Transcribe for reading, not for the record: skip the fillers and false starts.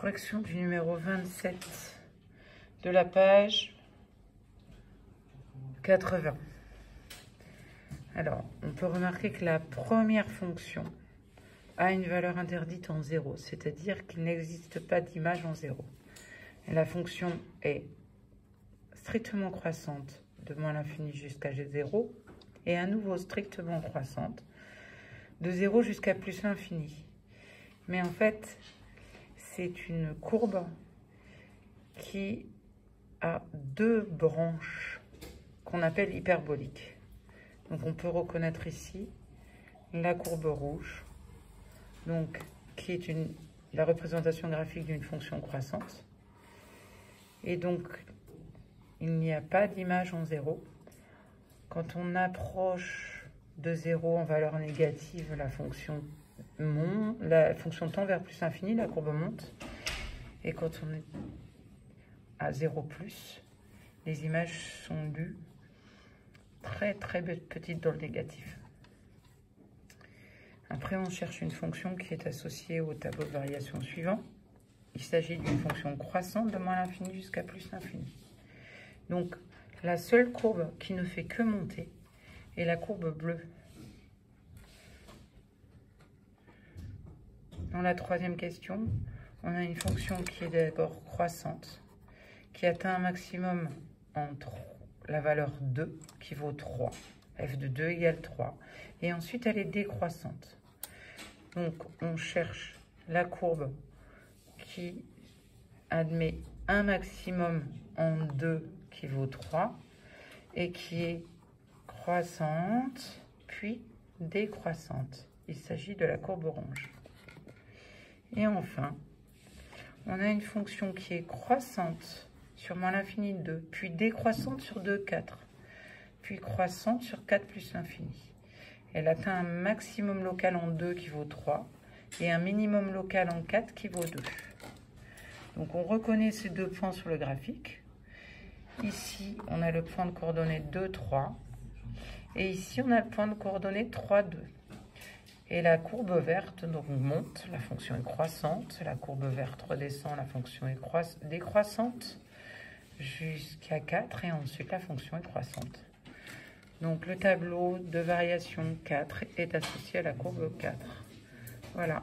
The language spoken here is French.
Correction du numéro 27 de la page 80. Alors, on peut remarquer que la première fonction a une valeur interdite en 0, c'est-à-dire qu'il n'existe pas d'image en 0. Et la fonction est strictement croissante de moins l'infini jusqu'à G0 et à nouveau strictement croissante de 0 jusqu'à plus l'infini. Mais en fait, c'est une courbe qui a deux branches qu'on appelle hyperboliques. Donc on peut reconnaître ici la courbe rouge, donc qui est la représentation graphique d'une fonction croissante. Et donc il n'y a pas d'image en 0. Quand on approche de 0 en valeur négative, la fonction tend vers plus l'infini, la courbe monte. Et quand on est à 0+, les images sont lues très petites dans le négatif. Après, on cherche une fonction qui est associée au tableau de variation suivant. Il s'agit d'une fonction croissante de moins l'infini jusqu'à plus l'infini. Donc, la seule courbe qui ne fait que monter est la courbe bleue. Dans la troisième question, on a une fonction qui est d'abord croissante, qui atteint un maximum entre la valeur 2, qui vaut 3. F de 2 égale 3. Et ensuite, elle est décroissante. Donc, on cherche la courbe qui admet un maximum en 2 qui vaut 3 et qui est croissante, puis décroissante. Il s'agit de la courbe orange. Et enfin, on a une fonction qui est croissante sur moins l'infini de 2, puis décroissante sur 2, 4, puis croissante sur 4 plus l'infini. Elle atteint un maximum local en 2 qui vaut 3 et un minimum local en 4 qui vaut 2. Donc on reconnaît ces deux points sur le graphique. Ici, on a le point de coordonnées 2, 3. Et ici, on a le point de coordonnées 3, 2. Et la courbe verte donc monte, la fonction est croissante. La courbe verte redescend, la fonction est décroissante jusqu'à 4. Et ensuite, la fonction est croissante. Donc le tableau de variation 4 est associé à la courbe 4. Voilà.